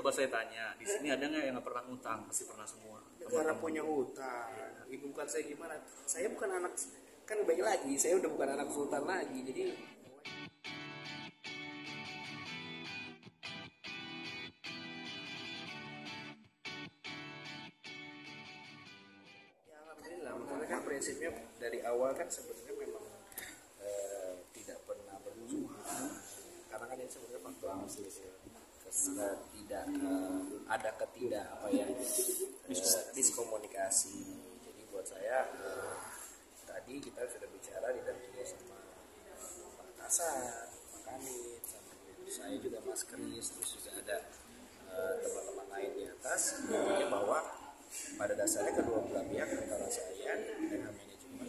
coba saya tanya, di sini ada nggak yang nggak pernah ngutang? Pasti pernah semua. Negara punya hutang. Ibu bukan saya gimana? Saya bukan anak, kan baik lagi, saya udah bukan anak sultan lagi. Jadi ya alhamdulillah, makanya kan prinsipnya dari awal kan sebenarnya memang tidak pernah berujung. Karena kan ini sebenarnya faktor tidak ada diskomunikasi. Jadi buat saya tadi kita sudah bicara didampingi sama Pak Kasar, Pak Kanit, sama saya juga Mas Kris, terus juga ada teman-teman lain di atas. Intinya bahwa pada dasarnya kedua belah pihak antara saya dan manajemen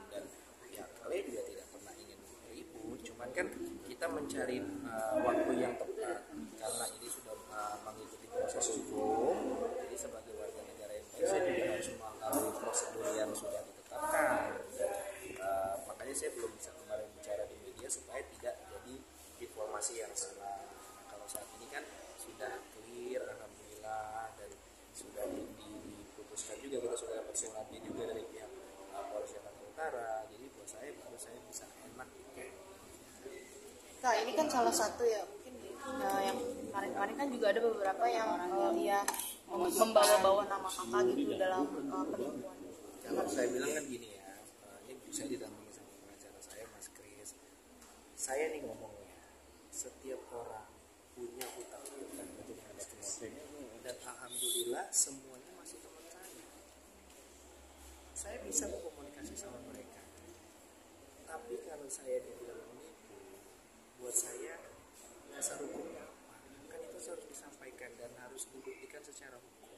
dan pihak kalian juga tidak pernah ingin ribut. Cuman kan kita mencari waktu yang tepat karena ini sudah mengikuti proses hukum. Jadi sebagai warga negara yang baik saya juga harus melalui prosedur yang sudah ditetapkan. Makanya saya belum bisa kemarin bicara di media supaya tidak jadi informasi yang salah. Kalau saat ini kan sudah clear alhamdulillah dan sudah diputuskan juga, kita sudah dapat suratnya juga dari pihak Polres Jakarta Utara. Jadi buat saya baru saya bisa enak gitu. Nah ini kan salah satu ya mungkin yang kemarin-kemarin kan juga ada beberapa yang dia membawa-bawa nama kakak gitu dalam penipuan. Kalau saya bilang kan gini ya, ini saya didampingi sama pengacara saya Mas Kris. Saya nih ngomongnya, setiap orang punya hutang dan alhamdulillah semuanya masih teman saya. Saya bisa berkomunikasi sama mereka. Tapi kalau saya dibilang menipu, buat saya dasar hukumnya apa? Kan itu harus disampaikan dan harus dibuktikan secara hukum.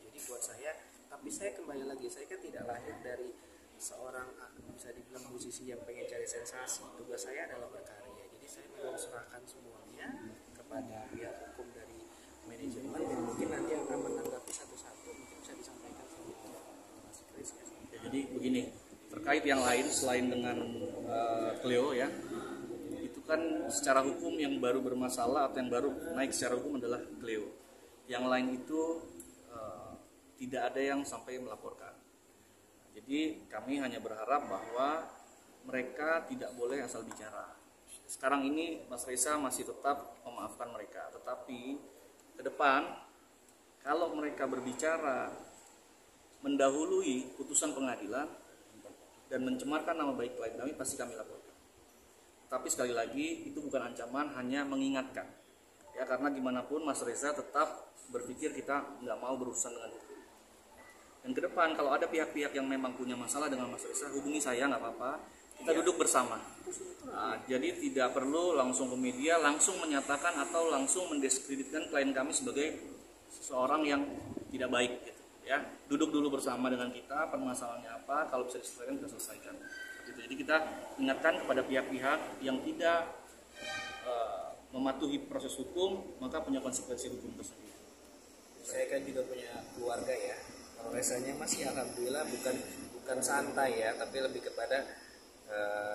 Jadi buat saya, tapi saya kembali lagi, saya kan tidak lahir dari seorang bisa dibilang musisi yang pengen cari sensasi. Tugas saya adalah berkarya. Jadi saya mau serahkan semuanya kepada pihak hukum dari manajemen dan mungkin nanti akan menanggapi satu-satu, mungkin bisa disampaikan sama Mas Kris ya. Jadi begini, terkait yang lain selain dengan Cleo ya, itu kan secara hukum yang baru bermasalah atau yang baru naik secara hukum adalah Cleo. Yang lain itu tidak ada yang sampai melaporkan. Jadi kami hanya berharap bahwa mereka tidak boleh asal bicara. Sekarang ini Mas Reza masih tetap memaafkan mereka, tetapi ke depan kalau mereka berbicara mendahului putusan pengadilan dan mencemarkan nama baik klien kami, pasti kami laporkan. Tapi sekali lagi itu bukan ancaman, hanya mengingatkan. Ya karena gimana pun Mas Reza tetap berpikir kita nggak mau berurusan dengan hukum. Dan ke depan kalau ada pihak-pihak yang memang punya masalah dengan Mas Reza, hubungi saya nggak apa-apa. Kita duduk bersama. Nah, jadi tidak perlu langsung ke media, langsung menyatakan atau langsung mendiskreditkan klien kami sebagai seseorang yang tidak baik. Gitu, ya, duduk dulu bersama dengan kita, permasalahannya apa, kalau bisa diselesaikan kita selesaikan. Gitu. Jadi kita ingatkan kepada pihak-pihak yang tidak mematuhi proses hukum, maka punya konsekuensi hukum tersebut. Saya kan juga punya keluarga ya. Kalau rasanya masih alhamdulillah bukan santai ya, tapi lebih kepada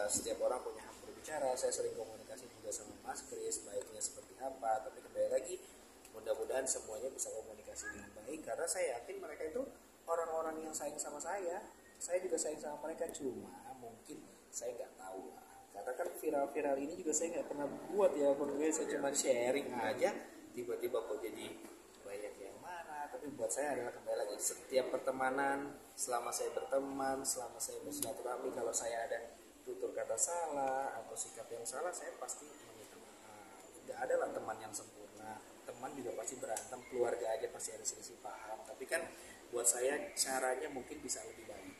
setiap orang punya hak berbicara. Saya sering komunikasi juga sama Mas Kris, baiknya seperti apa. Tapi kembali lagi, mudah-mudahan semuanya bisa komunikasi dengan baik. Karena saya yakin mereka itu orang-orang yang sayang sama saya. Saya juga sayang sama mereka, cuma mungkin saya nggak tahu lah. Karena kan viral-viral ini juga saya nggak pernah buat ya, saya cuma sharing aja. Tiba-tiba kok jadi banyak yang marah. Tapi buat saya adalah kembali lagi, setiap pertemanan, selama saya berteman, selama saya bersilaturahmi, kalau saya ada tutur kata salah atau sikap yang salah, saya pasti meminta maaf. Tidak ada lah teman yang sempurna, teman juga pasti berantem, keluarga aja pasti ada selisih paham. Tapi kan buat saya caranya mungkin bisa lebih baik.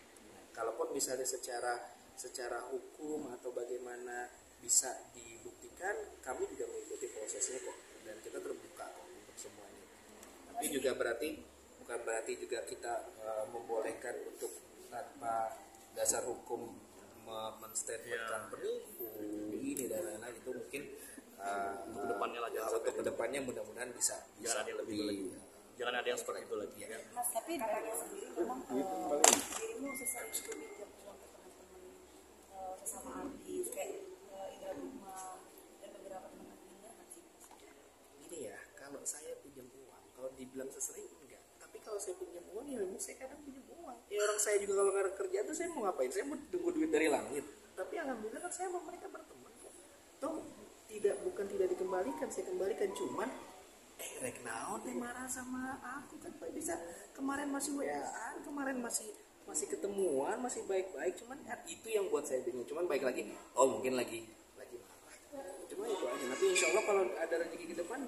Kalaupun misalnya secara hukum atau bagaimana bisa dibuktikan, kami juga mengikuti prosesnya kok, dan kita terbuka untuk semuanya. Tapi juga bukan berarti juga kita membolehkan untuk tanpa dasar hukum menstatementkan penipu ini dan lain-lain. Itu mungkin untuk kedepannya lah, untuk kedepannya mudah-mudahan bisa lebih jangan ada yang seperti itu lagi ya. Mas, tapi kakaknya sendiri memang dirimu sesering itu berjuang ke teman-teman sesama artis kayak Indra Duma dan beberapa teman-teman lainnya kan sih? Gini ya, sesering enggak. Tapi kalau saya pinjam uang ya memang saya kadang pinjam uang. Ya orang saya juga kalau nggak kerja tuh saya mau ngapain? Saya mau tunggu duit dari langit. Tapi alhamdulillah kan saya sama mereka berteman kok. Toh bukan tidak dikembalikan, saya kembalikan, cuman rek naon teh marah sama aku kan Pak, bisa kemarin masih WA-an, kemarin masih ketemuan, masih baik-baik, cuman itu yang buat saya bingung. Cuman baik lagi, mungkin lagi marah. Cuma itu aja. Tapi insya Allah kalau ada rezeki ke depan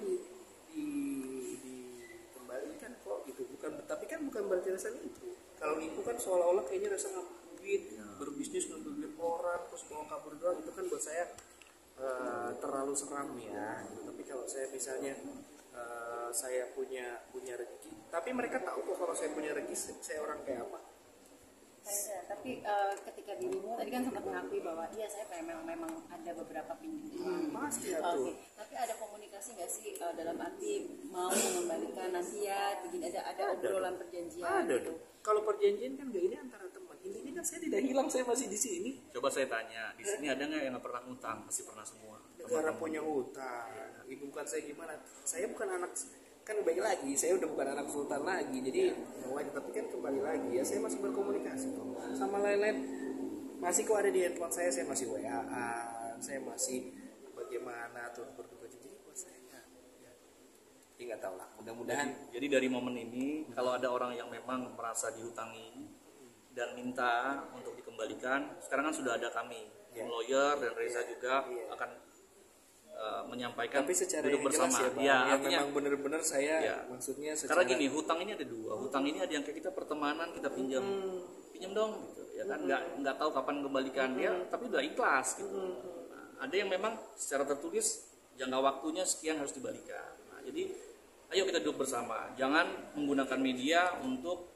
dikembalikan kok gitu. Tapi kan bukan berarti rasa nipu. Kalau nipu kan seolah-olah kayaknya rasa ngambil duit, berbisnis ngambil duit orang terus mau kabur doang, itu kan buat saya terlalu seram ya. Tapi kalau saya misalnya saya punya rezeki, tapi mereka tahu kok kalau saya punya rezeki saya orang kayak apa. Tapi ketika dirimu tadi kan sempat mengakui bahwa iya saya memang ada beberapa pinjaman. Pasti itu. Tapi ada komunikasi nggak sih dalam arti mau mengembalikan nanti ya, begini ada obrolan perjanjian? Ada gitu. dong. Kalau perjanjian kan nggak, ini antara teman. Intinya kan saya tidak hilang, saya masih di sini. Coba saya tanya, di sini ada nggak yang nggak pernah ngutang? Pasti pernah semua. Negara punya hutang. Ibu bukan saya gimana? Saya bukan anak, kan baik lagi, saya udah bukan anak sultan lagi. Jadi tapi kan kembali lagi ya, saya masih berkomunikasi kok. Sama lain-lain masih kok ada di handphone saya masih WA-an, saya masih bagaimana tuh berduka. Jadi buat saya nggak tahu lah. Mudah-mudahan. Jadi dari momen ini, kalau ada orang yang memang merasa dihutangi dan minta untuk dikembalikan, sekarang kan sudah ada kami, tim lawyer dan Reza juga akan menyampaikan tapi secara duduk yang bersama. jelas ya, Ya, yang memang benar-benar saya maksudnya Karena secara gini, hutang ini ada dua. Hutang ini ada yang kayak kita pertemanan, kita pinjam dong, gitu. Ya kan, nggak tahu kapan kembalikan dia, tapi udah ikhlas gitu. Nah, ada yang memang secara tertulis jangka waktunya sekian harus dibalikan. Nah, jadi ayo kita duduk bersama, jangan menggunakan media untuk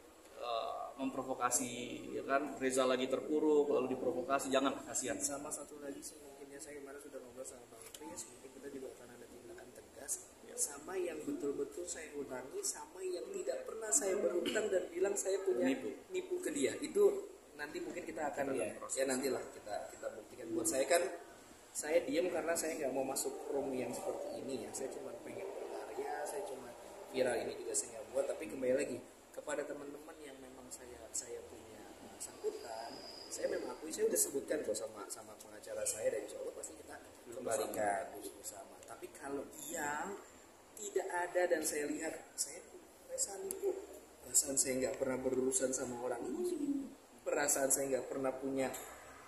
memprovokasi, ya kan. Reza lagi terpuruk lalu diprovokasi, jangan, kasihan. sama satu lagi sih mungkin ya, saya kemarin sudah ngobrol sama Bang Kris, mungkin kita juga akan ada tindakan tegas sama yang betul-betul saya hutangi, sama yang tidak pernah saya berhutang dan bilang saya punya nipu ke dia. Itu nanti mungkin kita akan nantilah kita buktikan. Buat saya kan, saya diam karena saya nggak mau masuk room yang seperti ini ya. Saya cuma pengen berkarya, saya cuma viral ini juga saya nggak buat. Tapi kembali lagi kepada teman-teman yang memang saya punya sangkutan, saya memang akui, saya udah sebutkan kok sama pengacara saya, dan insya Allah pasti kita kembalikan bersama. Tapi kalau yang tidak ada dan saya lihat, saya perasaan saya nggak pernah berurusan sama orang ini, perasaan saya nggak pernah punya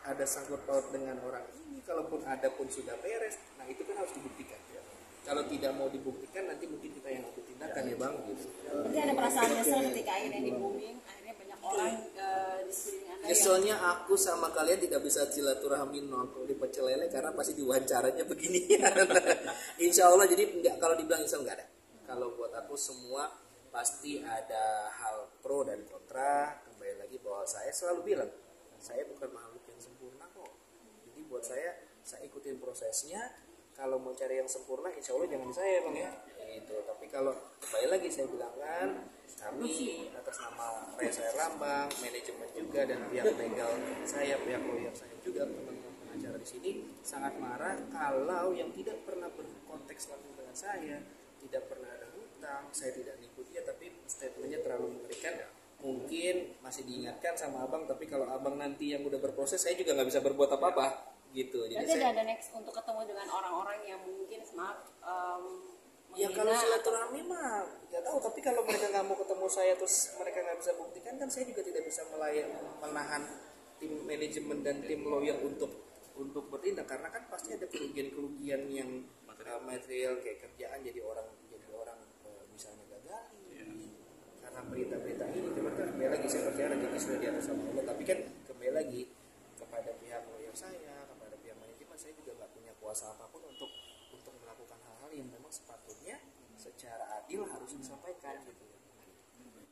ada sangkut paut dengan orang ini, kalaupun ada pun sudah beres. Nah itu kan harus dibuktikan ya. Kalau tidak mau dibuktikan, nanti mungkin kita yang ambil tindakan ya Bang gitu. Berarti ada perasaan nyesel ketika akhirnya di booming, akhirnya banyak orang di sekeliling Anda Nyeselnya aku sama kalian tidak bisa silaturahmi nongkrong di Pecel Lele karena pasti diwawancaranya begini. Insya Allah, jadi enggak, kalau dibilang insya Allah enggak ada. Kalau buat aku semua pasti ada hal pro dan kontra. Kembali lagi bahwa saya selalu bilang, saya bukan makhluk yang sempurna kok. Jadi buat saya ikutin prosesnya. Kalau mau cari yang sempurna, insya Allah jangan saya Bang ya. Gitu. Tapi kalau kembali lagi saya bilang kan, kami atas nama Reza Erlambang, manajemen juga, dan pihak legal saya, pihak lawyer saya juga, teman-teman pengacara di sini sangat marah kalau yang tidak pernah berkonteks langsung dengan saya, tidak pernah ada hutang, saya tidak nipu dia, tapi statementnya terlalu mengerikan. Mungkin masih diingatkan sama abang, tapi kalau abang nanti yang udah berproses, saya juga nggak bisa berbuat apa-apa gitu. Jadi saya ada next untuk ketemu dengan orang-orang yang mungkin ya kalau silaturahmi mah nggak tahu, tapi kalau mereka nggak mau ketemu saya terus mereka nggak bisa buktikan, kan saya juga tidak bisa menahan tim manajemen dan tim lawyer untuk bertindak, karena kan pasti ada kerugian yang material kayak kerjaan, jadi orang misalnya gagal karena berita-berita ini. Cuman kan kembali lagi, saya percaya rezeki sudah di atas sama Allah, tapi kan kembali lagi kepada pihak lawyer saya, kepada pihak manajemen, saya juga nggak punya kuasa apapun untuk melakukan hal-hal yang memang sepatutnya secara adil harus disampaikan gitu.